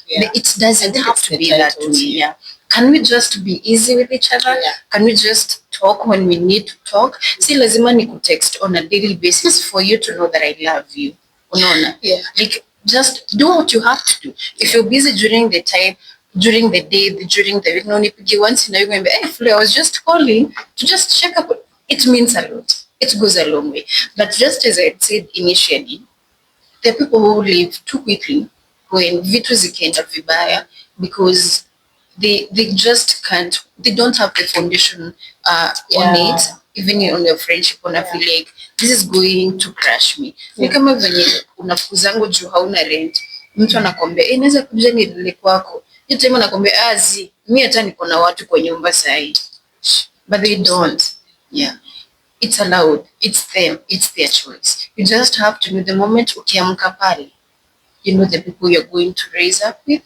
It doesn't have to be that way. Can we just be easy with each other? Can we just talk when we need to talk? Si lazima ni text on a daily basis for you to know that I love you. Unaona? Like, just do what you have to do. If you're busy during the time, during the day, during the week, no nipige once in a week, hey Flo, I was just calling to just check up. It means a lot. It goes a long way. But just as I said initially, there are people who leave too quickly when vitu zikienda vibaya, because they just can't, they don't have the foundation on it. Even on your friendship, on a feel like this is going to crush me. Ni kama venye unafukuzangu juu hauna rent, mtu anakwambia inaweza kuja nilile kwako, hiyo time anakwambia mi hata niko na watu kwa nyumba sahi, but they don't. It's allowed, it's them, it's their choice. You just have to know the moment ukiamka pale, you know the people you're going to raise up with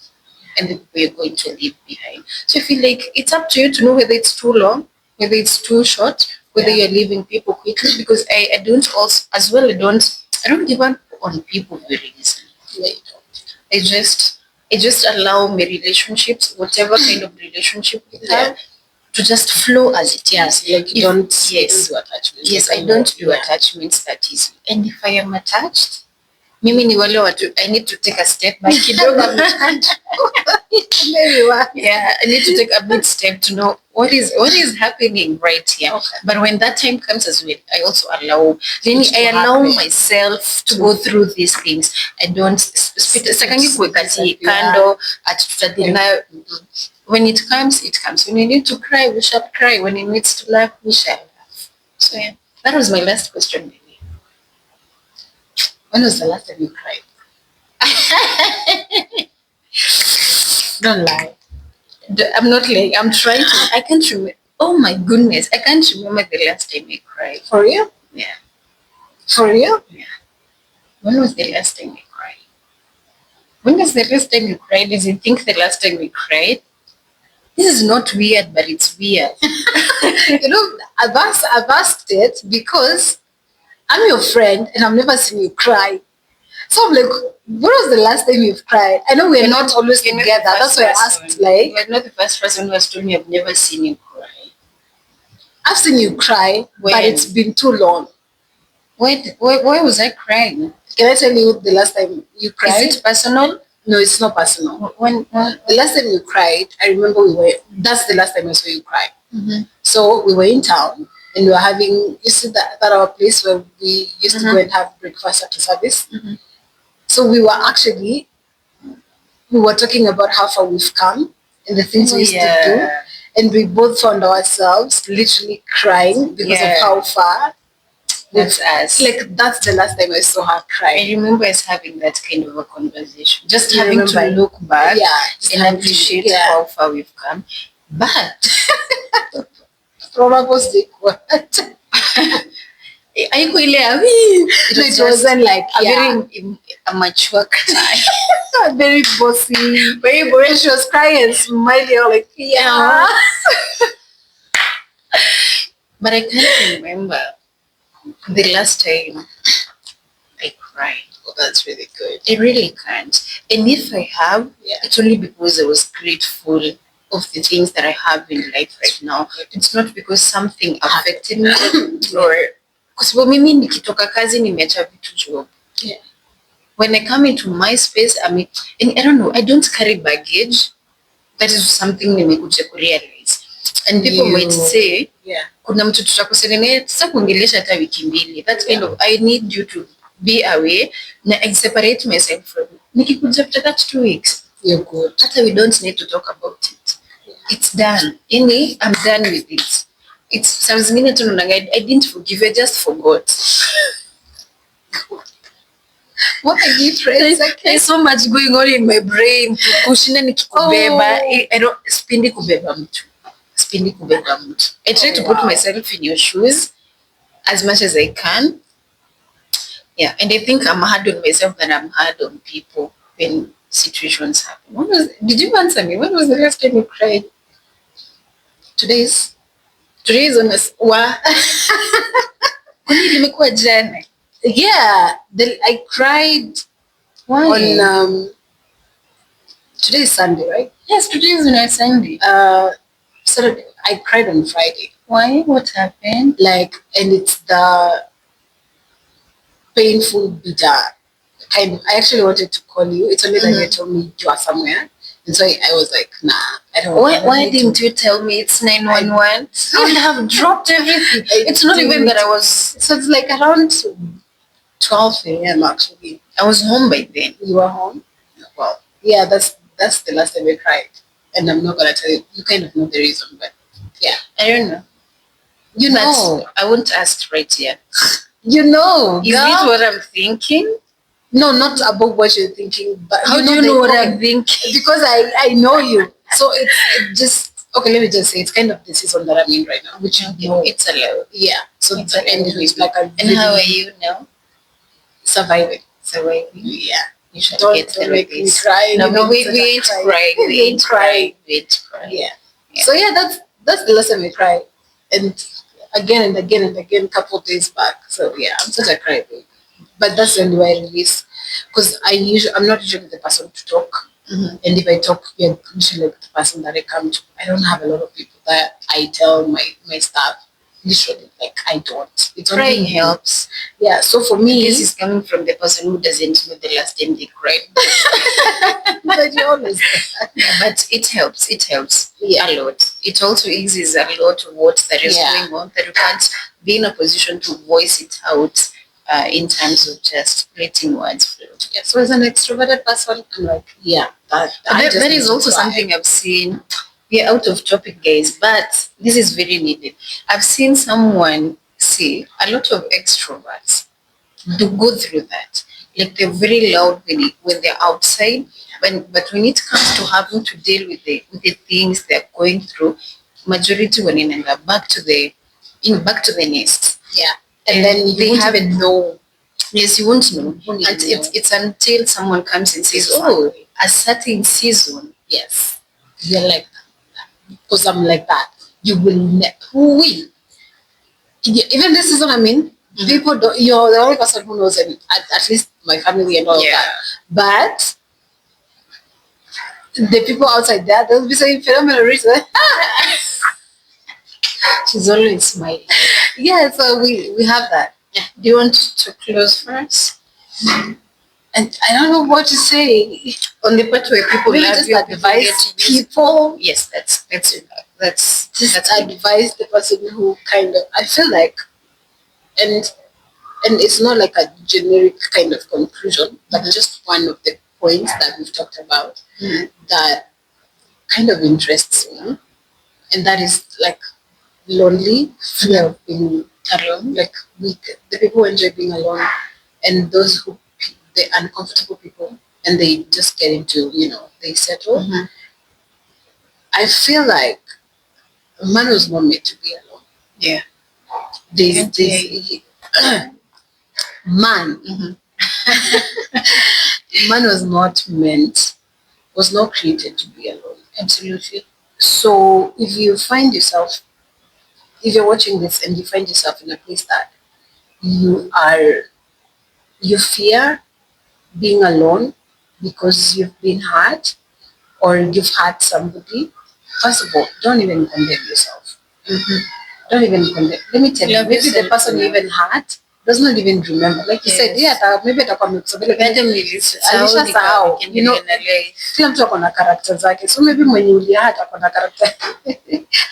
and the people you're going to leave behind. So I feel like it's up to you to know whether it's too long, whether it's too short, whether you're leaving people quickly, because I don't also, as well, I don't give up on people very easily. I just allow my relationships, whatever kind of relationship we have, to just flow as it is. Like you don't do attachments. Yes, I don't do attachments that easily. And if I am attached, Mimi ni wale watu, I need to take a step back kidogo. Yeah, I need to take a big step to know what is happening right here. Okay. But when that time comes as well, I also allow myself to go through these things. I don't sitakangi kuweka kando ati tutadili. When it comes, it comes. When you need to cry, we shall cry. When it needs to laugh, we shall laugh. So yeah, that was my last question, baby. When was the last time you cried? Don't lie. I'm not lying. I'm trying to. I can't remember. Oh my goodness, I can't remember the last time I cried. For real? Yeah. For real? Yeah. When was the last time I cried? When was the last time you cried? Did you think the last time we cried? This is not weird, but it's weird. You know, I've asked it because I'm your friend and I've never seen you cry. So I'm like, when was the last time you've cried? I know we're not always together. That's why I asked. Like, you're not the first person who has told me I've never seen you cry. I've seen you cry, but it's been too long. Why was I crying? Can I tell you the last time you cried? Is it personal? No, it's not personal. When the last time you cried, I remember that's the last time I saw you cry. Mm-hmm. So we were in town and we were having, you see that our place where we used to go and have breakfast after service. Mm-hmm. So we were talking about how far we've come and the things we used to do. And we both found ourselves literally crying because of how far. That's us. Like, that's the last time I saw her cry. I remember us having that kind of a conversation. Just having to look back and appreciate how far we've come. But probably it wasn't like a very mature cry. Very bossy, very boring. She was crying and smiling like, yeah. But I can't remember the last time I cried. Oh, that's really good. I really can't. And if I have, it's only because I was grateful of the things that I have in life right now. It's not because something affected me or kwa sababu mimi nikitoka kazi nimeacha vitu job. Yeah. When I come into my space, and I don't know, I don't carry baggage. That is something nimekuja kurealize. And people might say, kuna mtu tutakusemea sasa kuongelesha hata wiki mbili. That kind of, I need you to be away na I separate myself from you. Nikikuja after that 2 weeks, you're good. Hata we don't need to talk about it. It's done. I'm done with it. It's some zingine tu naonanga I didn't forgive, I just forgot. What a difference. There's so much going on in my brain. Kushinda nikikubeba. I don't spendi kubeba mtu. I try to put myself in your shoes as much as I can. Yeah, and I think I'm hard on myself than I'm hard on people when situations happen. Did you answer me? When was the last time you cried? Today is on a kwani limekuwa jana? Yeah, I cried. Why? On today is Sunday, right? Yes, today is on a Sunday. Saturday. I cried on Friday. Why? What happened? Like, and it's the painful, bitter kind of. I actually wanted to call you. It's only that you told me you are somewhere, and so I was like, nah, I don't. Why didn't you tell me it's 911? I would have dropped everything. It's not even that I was. So it's like around 12 a.m. actually. I was home by then. You were home? Well, yeah, that's the last time I cried. And I'm not gonna tell you. You kind of know the reason, but yeah. I don't know. You know. I won't ask right here. You know. Is it what I'm thinking? No, not about what you're thinking, but how do you know what I'm thinking? Because I know you. So it's just okay. Let me just say it's kind of the season that I'm in right now, which you know it's a low. Yeah. So it's like a. And how are you now? Surviving. Yeah. You should don't make me cry. No, we ain't crying. We ain't crying. Yeah. So yeah, that's the last time I cried, and again and again and again, couple of days back. So yeah, I'm such a crybaby. But that's the only way I release, because I'm not usually the person to talk, and if I talk, you're usually the person that I come to. I don't have a lot of people that I tell my stuff. literally, like I don't. It's Crying only helps. Yeah. So for me, This is coming from the person who doesn't know the last time they cried. but you always. Yeah, but it helps. It helps Yeah. a lot. It also eases a lot of what that is Yeah. going on that you can't be in a position to voice it out in terms of just letting words float. Yeah. So as an extroverted person, I'm like, yeah, That is also something I've seen. We're out of topic, guys, but this is very needed. I've seen someone say a lot of extroverts do go through that. Like they're very loud when they're outside, but when it comes to having to deal with the things they're going through, majority when in back to the back to the nest. Yeah. And then you won't even know. Yes, you won't know. Won't And even know. it's until someone comes and says, "Oh, a certain season." Yes. You're like that. Because I'm like that. You will who will? Even this is what I mean. People don't. You're the only person who knows, and at least my family and all of that. But the people outside there, they'll be saying phenomenal reason. She's always smiling. Yeah, so we have that. Yeah. Do you want to close first? And I don't know what to say. On the part where people Maybe love just you, advise people. Yes, that's Just advise the person who kind of, I feel like, and it's not like a generic kind of conclusion, but just one of the points that we've talked about that kind of interests me, and that is like lonely, fear of being alone. Like the people who enjoy being alone, and those who the uncomfortable people, and they just get into they settle. I feel like man was not made to be alone. Yeah. There's man. Man was not created to be alone. Absolutely. So if you find yourself, if you're watching this and you find yourself in a place that you are, you fear being alone because you've been hurt or you've hurt somebody, first of all, don't even condemn yourself. Don't even condemn. Let me tell you, maybe the person you even hurt does not even remember. Like you said, maybe atakuwa amekusabili alishasahau. Kila mtu ako na character zake. So maybe mwenye ulihata ako na character.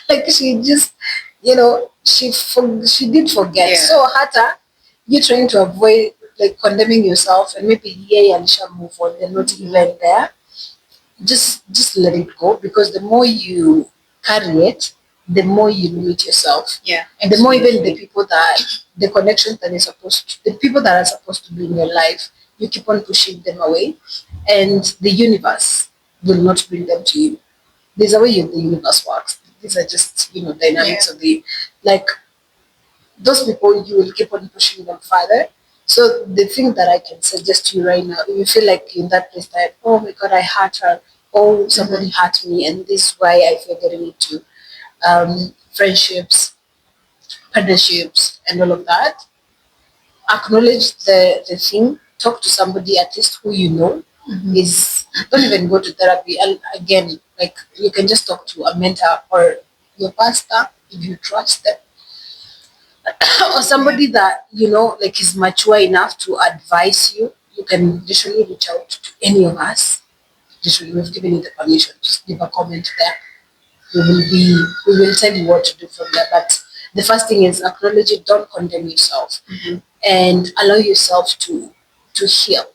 Like she just, she did forget. Yeah. So hata you trying to avoid like condemning yourself, and maybe alisha move on, they're not even there. Just let it go, because the more you carry it, the more you limit yourself. Yeah. And the more even the people that the connections that the people that are supposed to be in your life, you keep on pushing them away, and the universe will not bring them to you. There's a way the universe works. These are just dynamics of the like those people, you will keep on pushing them further. So the thing that I can suggest to you right now, if you feel like in that place that, oh my God, I hurt her, oh somebody hurt me, and this is why I feel getting into friendships, partnerships, and all of that, acknowledge the thing, talk to somebody at least who you know is, don't even go to therapy. And again, like you can just talk to a mentor or your pastor if you trust them, or somebody that like is mature enough to advise you. You can literally reach out to any of us. Literally, we've given you the permission. Just leave a comment there. We will tell you what to do from there. But the first thing is acknowledge it. Don't condemn yourself, and allow yourself to heal.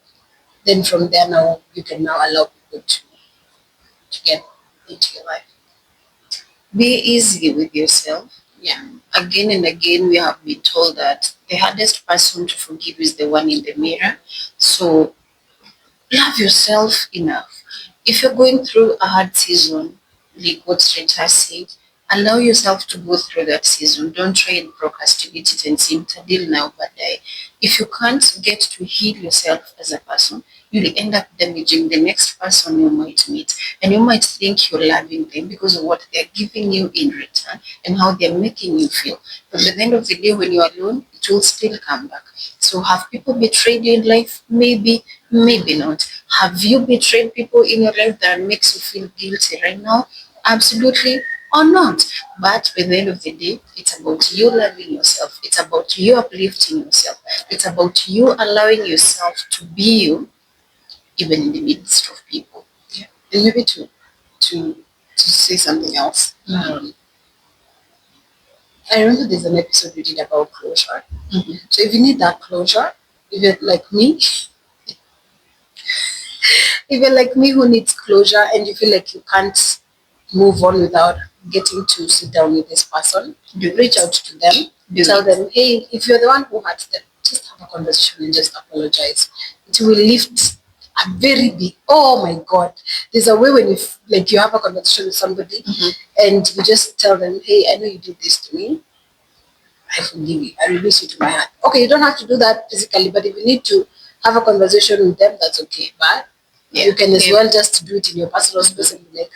Then from there, now you can now allow people to get into your life. Be easy with yourself. Yeah. Again and again, we have been told that the hardest person to forgive is the one in the mirror. So love yourself enough. If you're going through a hard season, like what Rita said, allow yourself to go through that season. Don't try and procrastinate it and seem to deal now but die. If you can't get to heal yourself as a person, you'll end up damaging the next person you might meet. And you might think you're loving them because of what they're giving you in return and how they're making you feel. But at the end of the day, when you're alone, it will still come back. So have people betrayed you in life? Maybe, maybe not. Have you betrayed people in your life that makes you feel guilty right now? Absolutely or not. But by the end of the day, it's about you loving yourself. It's about you uplifting yourself. It's about you allowing yourself to be you, even in the midst of people. Yeah. And maybe to say something else. I remember there's an episode we did about closure. So if you need that closure, if you're like me, if you're like me who needs closure and you feel like you can't move on without getting to sit down with this person, you reach out to them, tell them, hey, if you're the one who hurt them, just have a conversation and just apologize. It will lift a very big, oh my God. There's a way when you have a conversation with somebody and you just tell them, hey, I know you did this to me. I forgive you. I release you to my heart. Okay, you don't have to do that physically, but if you need to have a conversation with them, that's okay. But you can as well just do it in your personal space and be like,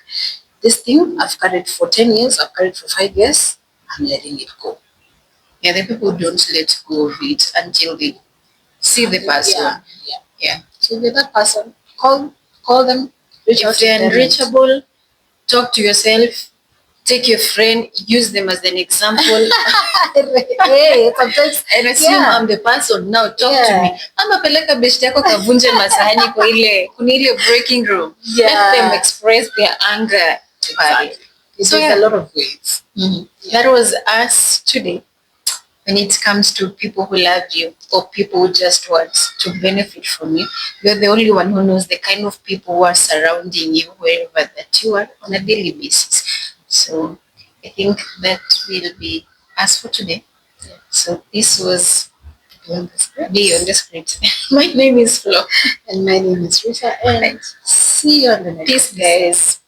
this thing I've carried for 10 years, I've carried for 5 years, I'm letting it go. Yeah, the people don't let go of it until they see the person. Yeah. So with that person, call them, reach out to them. If they're unreachable, talk to yourself. Take your friend, use them as an example. Hey, sometimes, and assume I'm the person now, talk to me. Ama peleka beshte yako kavunje masahani kwa ile breaking room. Let them express their anger. Exactly. So there's a lot of ways. That was us today. When it comes to people who love you or people who just want to benefit from you, you're the only one who knows the kind of people who are surrounding you wherever that you are on a daily basis. So I think that will be us for today. So this was Beyond the Script. My name is Flo. And my name is Rita. And see you on the next. Peace, guys.